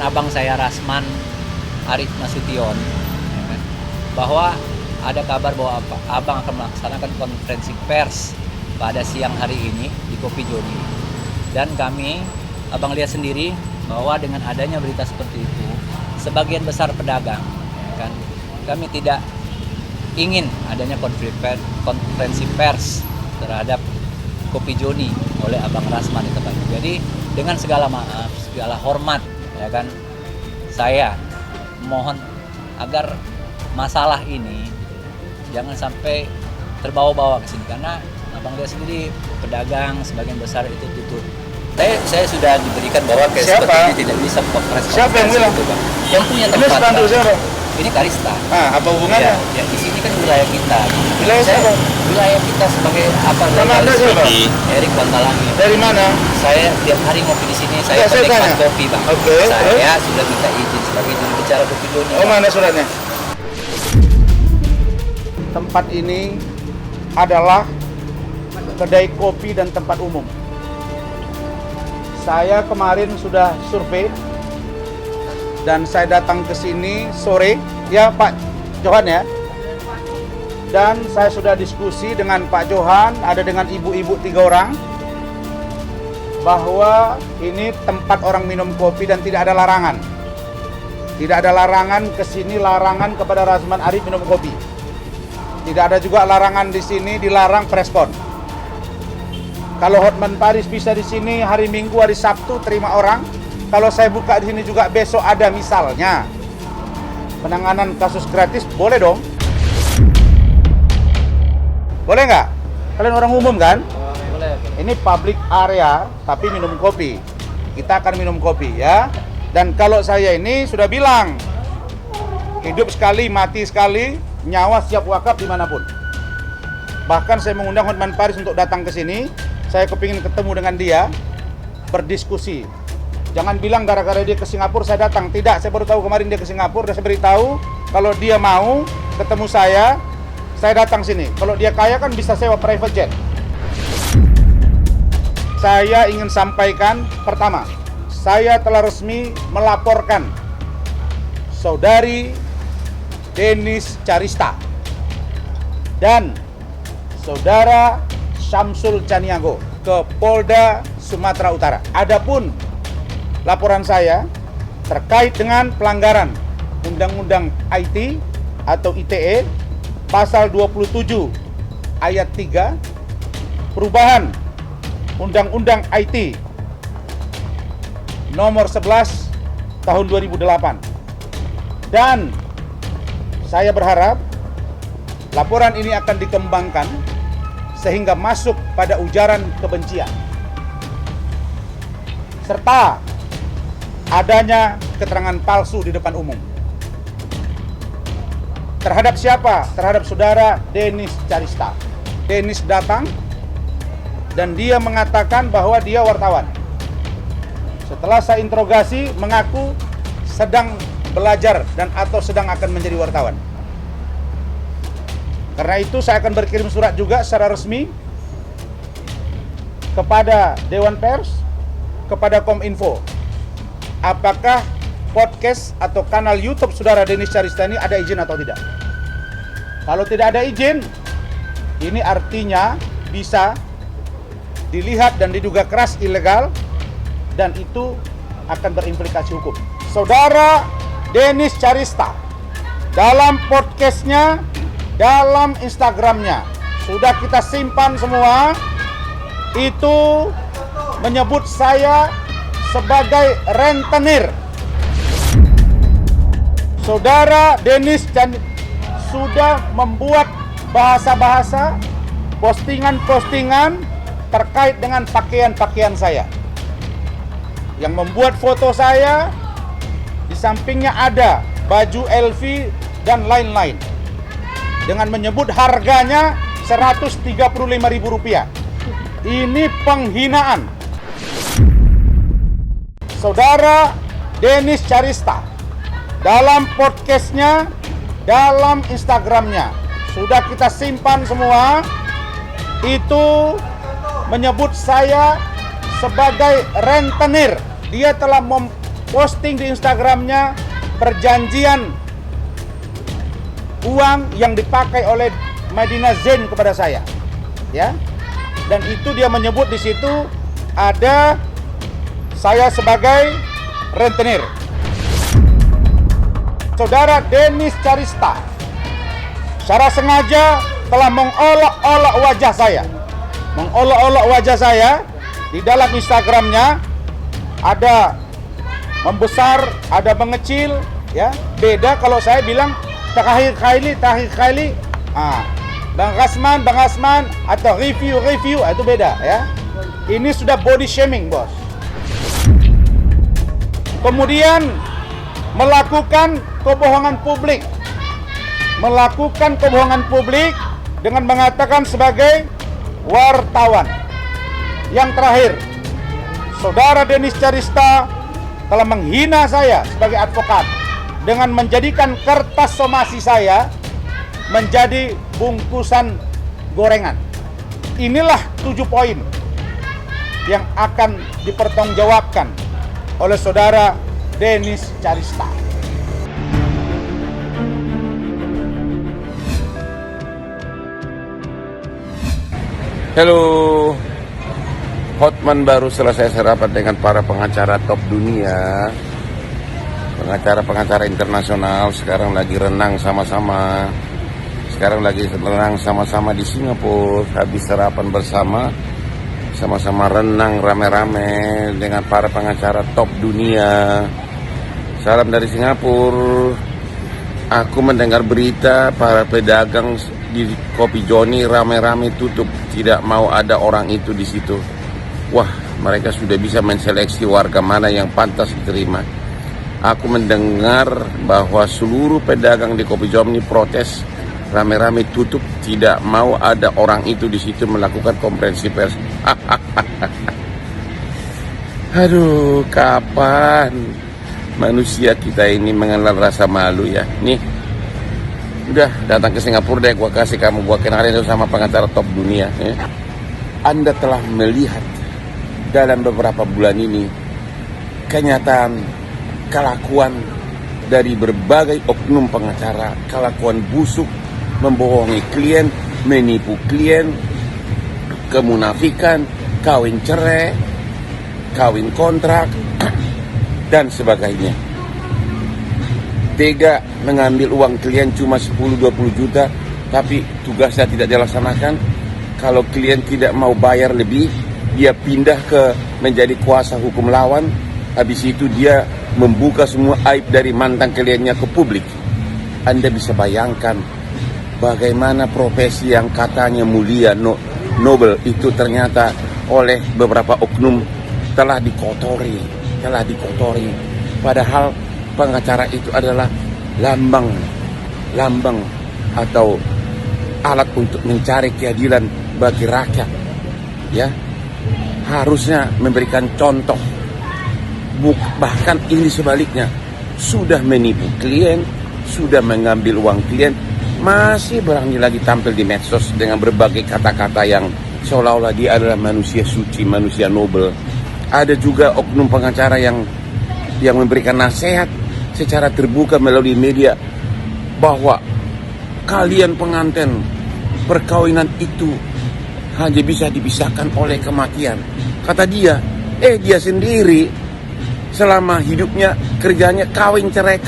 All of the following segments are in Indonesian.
abang saya Rasman Arif Nasution, ya kan, bahwa ada kabar bahwa abang akan melaksanakan konferensi pers pada siang hari ini di Kopi Joni. Dan kami, abang lihat sendiri bahwa dengan adanya berita seperti itu, sebagian besar pedagang, ya kan, kami tidak ingin adanya konferensi pers terhadap Kopi Joni oleh abang Rasman itu. Jadi dengan segala maaf, segala hormat, ya kan, saya mohon agar masalah ini jangan sampai terbawa-bawa ke sini, karena abang lihat sendiri pedagang sebagian besar itu tutup. Saya sudah diberikan bahwa seperti ini tidak bisa konferensi. Siapa yang bilang? Bang. Yang punya tempat. Ini spanduk siapa? Ini Karista. Apa hubungannya? Ya, di sini kan wilayah kita. Wilayah siapa? Wilayah kita sebagai apa? Nama Anda siapa? Erik Bantalangi. Dari mana? Saya tiap hari ngopi di sini. Saya penikmat kopi, Bang. Oke. Saya sudah minta izin sebagai juru bicara Kopi Joni. Oh, mana suratnya? Tempat ini adalah kedai kopi dan tempat umum. Saya kemarin sudah survei dan saya datang ke sini sore, ya Pak Johan ya. Dan saya sudah diskusi dengan Pak Johan, ada dengan ibu-ibu 3 orang, bahwa ini tempat orang minum kopi dan tidak ada larangan. Tidak ada larangan ke sini, larangan kepada Rasman Arif minum kopi. Tidak ada juga larangan di sini dilarang preskon. Kalau Hotman Paris bisa di sini hari Minggu, hari Sabtu terima orang. Kalau saya buka di sini juga besok ada misalnya penanganan kasus gratis, boleh dong? Boleh nggak? Kalian orang umum kan? Boleh. Ini public area tapi minum kopi. Kita akan minum kopi ya. Dan kalau saya ini sudah bilang, hidup sekali, mati sekali, nyawa siap wakaf dimanapun. Bahkan saya mengundang Hotman Paris untuk datang ke sini. Saya kepingin ketemu dengan dia, berdiskusi. Jangan bilang gara-gara dia ke Singapura saya datang. Tidak, saya baru tahu kemarin dia ke Singapura. Dan saya beritahu kalau dia mau ketemu saya datang sini. Kalau dia kaya kan bisa sewa private jet. Saya ingin sampaikan, pertama, saya telah resmi melaporkan Saudari Denis Carista dan Saudara Syamsul Caniago ke Polda Sumatera Utara. Adapun laporan saya terkait dengan pelanggaran Undang-Undang IT atau ITE pasal 27 ayat 3, perubahan Undang-Undang IT nomor 11 tahun 2008. Dan saya berharap laporan ini akan dikembangkan sehingga masuk pada ujaran kebencian serta adanya keterangan palsu di depan umum. Terhadap siapa? Terhadap saudara Denis Carista. Denis datang dan dia mengatakan bahwa dia wartawan. Setelah saya interogasi, mengaku sedang belajar dan atau sedang akan menjadi wartawan. Karena itu saya akan berkirim surat juga secara resmi kepada Dewan Pers, kepada Kominfo. Apakah podcast atau kanal YouTube saudara Denis Carista ini ada izin atau tidak? Kalau tidak ada izin, ini artinya bisa dilihat dan diduga keras ilegal dan itu akan berimplikasi hukum. Saudara Denis Carista dalam podcastnya, dalam Instagramnya sudah kita simpan semua, itu menyebut saya sebagai rentenir. Saudara Denis sudah membuat bahasa-bahasa, postingan-postingan terkait dengan pakaian-pakaian saya, yang membuat foto saya di sampingnya ada baju LV dan lain-lain, dengan menyebut harganya Rp135.000. Ini penghinaan. Saudara Denis Carista dalam podcastnya, dalam Instagramnya sudah kita simpan semua, itu menyebut saya sebagai rentenir. Dia telah posting di Instagramnya perjanjian uang yang dipakai oleh Madinah Zain kepada saya, ya. Dan itu dia menyebut di situ ada saya sebagai rentenir. Saudara Dennis Carista secara sengaja telah mengolok-olok wajah saya. Mengolok-olok wajah saya di dalam Instagramnya, ada membesar, ada mengecil, ya. Beda kalau saya bilang terakhir kali, Bang Asman atau review, itu beda, ya. Ini sudah body shaming, bos. Kemudian melakukan kebohongan publik dengan mengatakan sebagai wartawan. Yang terakhir, saudara Dennis Carista telah menghina saya sebagai advokat dengan menjadikan kertas somasi saya menjadi bungkusan gorengan. Inilah 7 poin yang akan dipertanggungjawabkan oleh saudara Dennis Carista. Halo, Hotman baru selesai serapat dengan para pengacara top dunia, pengacara-pengacara internasional. Sekarang lagi renang sama-sama. Di Singapura. Habis sarapan bersama, sama-sama renang rame-rame dengan para pengacara top dunia. Salam dari Singapura. Aku mendengar berita para pedagang di Kopi Joni rame-rame tutup, tidak mau ada orang itu di situ. Wah, mereka sudah bisa menseleksi warga mana yang pantas diterima. Aku mendengar bahwa seluruh pedagang di Kopi Joni protes, rame-rame tutup, tidak mau ada orang itu di situ melakukan konferensi pers. Aduh, kapan manusia kita ini mengenal rasa malu ya? Nih, udah datang ke Singapura deh, gua kasih kamu, gua kenalin itu sama pengacara top dunia, ya. Anda telah melihat dalam beberapa bulan ini kenyataan kelakuan dari berbagai oknum pengacara, kelakuan busuk, membohongi klien, menipu klien, kemunafikan, kawin cerai, kawin kontrak, dan sebagainya. Tega mengambil uang klien cuma 10-20 juta, tapi tugasnya tidak dilaksanakan. Kalau klien tidak mau bayar lebih, dia pindah ke menjadi kuasa hukum lawan. Habis itu dia membuka semua aib dari mantan kliennya ke publik. Anda bisa bayangkan bagaimana profesi yang katanya mulia, nobel, itu ternyata oleh beberapa oknum telah dikotori. Padahal pengacara itu adalah lambang atau alat untuk mencari keadilan bagi rakyat, ya. Harusnya memberikan contoh. Bahkan ini sebaliknya, sudah menipu klien, sudah mengambil uang klien, masih berani lagi tampil di medsos dengan berbagai kata-kata yang seolah-olah dia adalah manusia suci, manusia nobel. Ada juga oknum pengacara yang memberikan nasihat secara terbuka melalui media bahwa kalian pengantin, perkawinan itu hanya bisa dipisahkan oleh kematian. Kata dia, dia sendiri selama hidupnya kerjanya kawin cerai,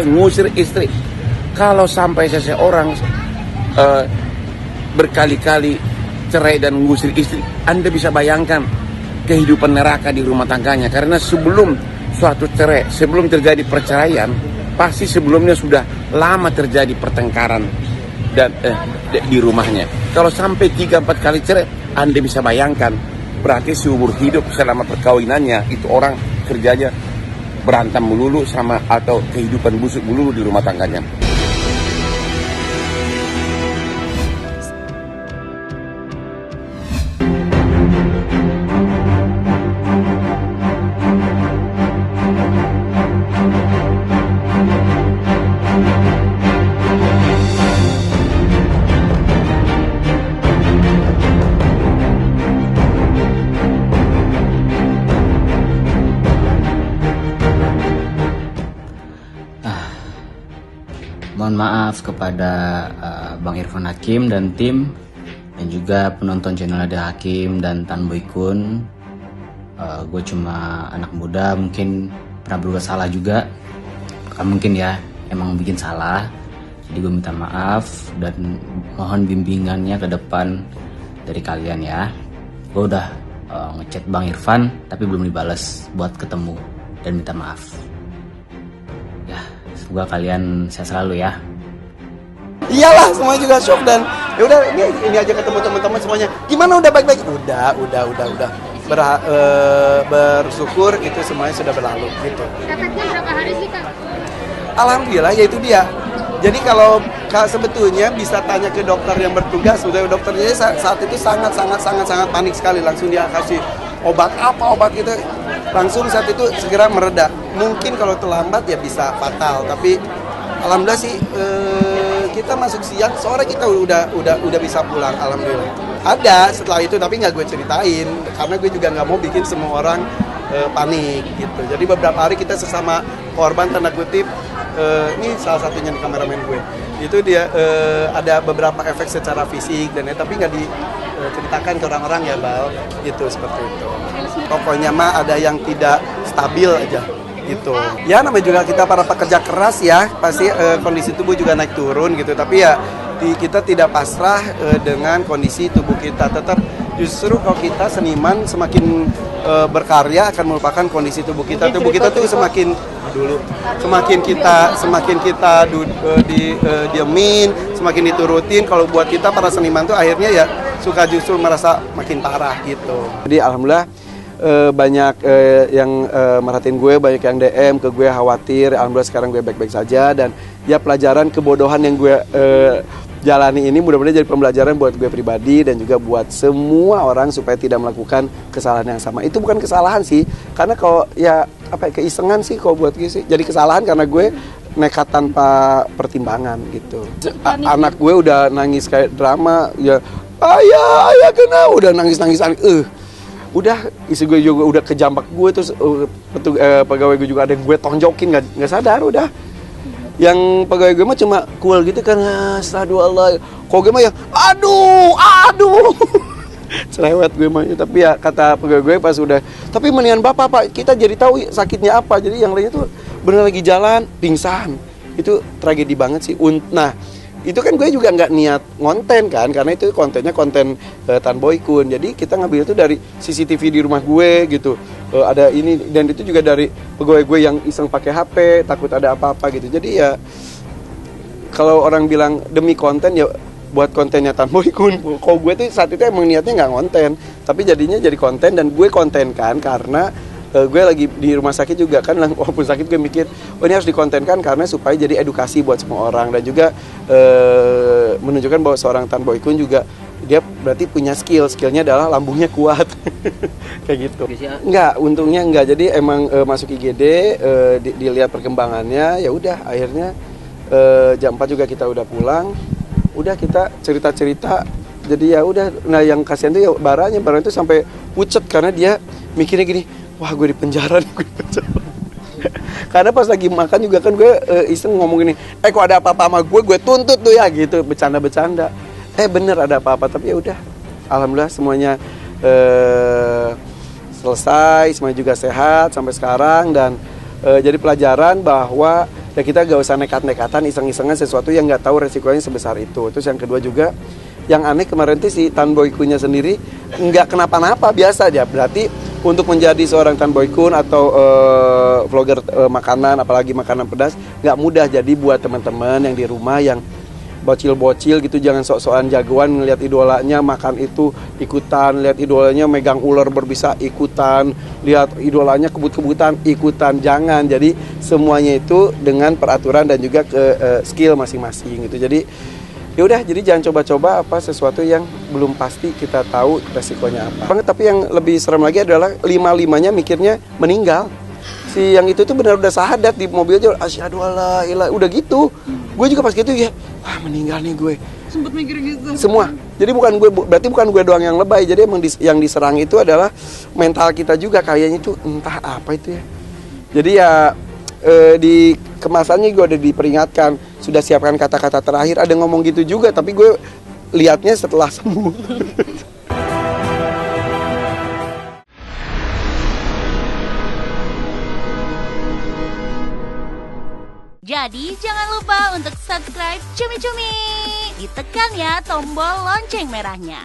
ngusir istri. Kalau sampai seseorang berkali-kali cerai dan ngusir istri, Anda bisa bayangkan kehidupan neraka di rumah tangganya. Karena sebelum suatu cerai, sebelum terjadi perceraian, pasti sebelumnya sudah lama terjadi pertengkaran dan di rumahnya. Kalau sampai 3-4 kali cerai, Anda bisa bayangkan berarti seumur hidup selama perkawinannya itu orang kerjanya berantem melulu sama atau kehidupan busuk melulu di rumah tangganya. Mohon maaf kepada Bang Irfan Hakim dan tim, dan juga penonton channel Ada Hakim dan Tan Boy Kun. Gue cuma anak muda, mungkin pernah berbuat salah juga. Mungkin ya, emang bikin salah. Jadi gue minta maaf dan mohon bimbingannya ke depan dari kalian ya. Gue udah ngechat Bang Irfan tapi belum dibales buat ketemu dan minta maaf. Ya, semoga kalian sehat selalu ya. Iyalah, semuanya juga shock dan ya udah ini aja ketemu teman-teman semuanya. Gimana, udah baik-baik? Udah. Bersyukur itu semuanya sudah berlalu gitu. Efeknya berapa hari sih, Kak? Alhamdulillah, ya itu dia. Jadi kalau sebetulnya bisa tanya ke dokter yang bertugas, udah dokternya saat itu sangat panik sekali, langsung dia kasih obat gitu, langsung saat itu segera mereda. Mungkin kalau terlambat ya bisa fatal, tapi alhamdulillah sih kita masuk siang, sore kita udah bisa pulang, alhamdulillah. Ada setelah itu tapi nggak gue ceritain karena gue juga nggak mau bikin semua orang panik gitu. Jadi beberapa hari kita sesama korban tanda kutip, ini salah satunya nih kameramen gue, itu dia ada beberapa efek secara fisik dan tapi nggak diceritakan ke orang-orang ya Bal, gitu seperti itu. Pokoknya mah ada yang tidak stabil aja gitu. Ya namanya juga kita para pekerja keras ya, pasti kondisi tubuh juga naik turun gitu. Tapi ya kita tidak pasrah dengan kondisi tubuh kita. Tetap justru kalau kita seniman semakin berkarya akan melupakan kondisi tubuh kita. Tubuh kita tuh semakin kita diemin, semakin diturutin. Kalau buat kita para seniman tuh akhirnya ya suka justru merasa makin parah gitu. Jadi alhamdulillah banyak yang merhatiin gue, banyak yang DM ke gue khawatir. Alhamdulillah sekarang gue baik-baik saja dan ya pelajaran kebodohan yang gue jalani ini mudah-mudahan jadi pembelajaran buat gue pribadi dan juga buat semua orang supaya tidak melakukan kesalahan yang sama. Itu bukan kesalahan sih, karena kalau ya keisengan sih kalau buat gue sih. Jadi kesalahan karena gue nekat tanpa pertimbangan gitu. Anak gue udah nangis kayak drama ya, ayah kena, udah nangis-nangisan. Udah isi gue juga udah kejambak gue, terus pegawai gue juga ada yang gue tonjokin nggak sadar udah. Yang pegawai gue mah cuma cool gitu kan, astaghfirullah Allah. Kok gue mah ya aduh cerewet gue mah. Tapi ya kata pegawai gue pas udah, tapi mendingan bapak pak, kita jadi tahu sakitnya apa. Jadi yang lainnya tuh bener lagi jalan pingsan, itu tragedi banget sih. Nah itu kan gue juga nggak niat ngonten kan, karena itu kontennya konten Tan Boy Kun. Jadi kita ngambil itu dari CCTV di rumah gue gitu, ada ini, dan itu juga dari pegawai gue yang iseng pakai HP takut ada apa-apa gitu. Jadi ya kalau orang bilang demi konten ya buat kontennya Tan Boy Kun. Kalau gue tuh saat itu emang niatnya nggak ngonten, tapi jadinya jadi konten, dan gue konten kan karena gue lagi di rumah sakit juga kan, walaupun sakit gue mikir ini harus dikontenkan karena supaya jadi edukasi buat semua orang, dan juga menunjukkan bahwa seorang Tan Boy Kun juga dia berarti punya skillnya adalah lambungnya kuat kayak gitu. Enggak, untungnya enggak. Jadi emang masuk IGD dilihat perkembangannya, ya udah akhirnya jam 4 juga kita udah pulang, udah kita cerita. Jadi ya udah, nah yang kasihan tuh ya Baranya itu sampai pucet karena dia mikirnya gini, wah gue di penjara. Karena pas lagi makan juga kan gue iseng ngomong gini, kok ada apa-apa sama gue tuntut tuh ya gitu, bercanda-bercanda. Bener ada apa-apa, tapi ya udah, alhamdulillah semuanya selesai, semuanya juga sehat sampai sekarang, dan jadi pelajaran bahwa ya kita gak usah nekat-nekatan, iseng-isengan sesuatu yang nggak tahu resikonya sebesar itu. Terus yang kedua juga, yang aneh kemarin tuh si Tan Boy Kun-nya sendiri nggak kenapa-napa, biasa aja. Berarti untuk menjadi seorang Tan Boy Kun atau vlogger makanan, apalagi makanan pedas, nggak mudah. Jadi buat teman-teman yang di rumah yang bocil-bocil gitu, jangan sok-sokan jagoan ngelihat idolanya makan itu ikutan, lihat idolanya megang ular berbisa ikutan, lihat idolanya kebut-kebutan ikutan. Jangan. Jadi semuanya itu dengan peraturan dan juga skill masing-masing gitu. Jadi ya udah, jadi jangan coba-coba sesuatu yang belum pasti kita tahu resikonya apa. Tapi yang lebih serem lagi adalah 5-5-nya mikirnya meninggal. Si yang itu tuh benar udah syahadat di mobil aja, asyhadu alla ilaha, udah gitu. Gue juga pas gitu ya, meninggal nih gue. Sempet mikir gitu. Semua. Jadi berarti bukan gue doang yang lebay. Jadi emang yang diserang itu adalah mental kita juga, kayaknya itu entah apa itu ya. Jadi ya di kemasannya gue udah diperingatkan, sudah siapkan kata-kata terakhir, ada ngomong gitu juga, tapi gue lihatnya setelah sembuh. Jadi jangan lupa untuk subscribe Cumi Cumi. Ditekan ya tombol lonceng merahnya.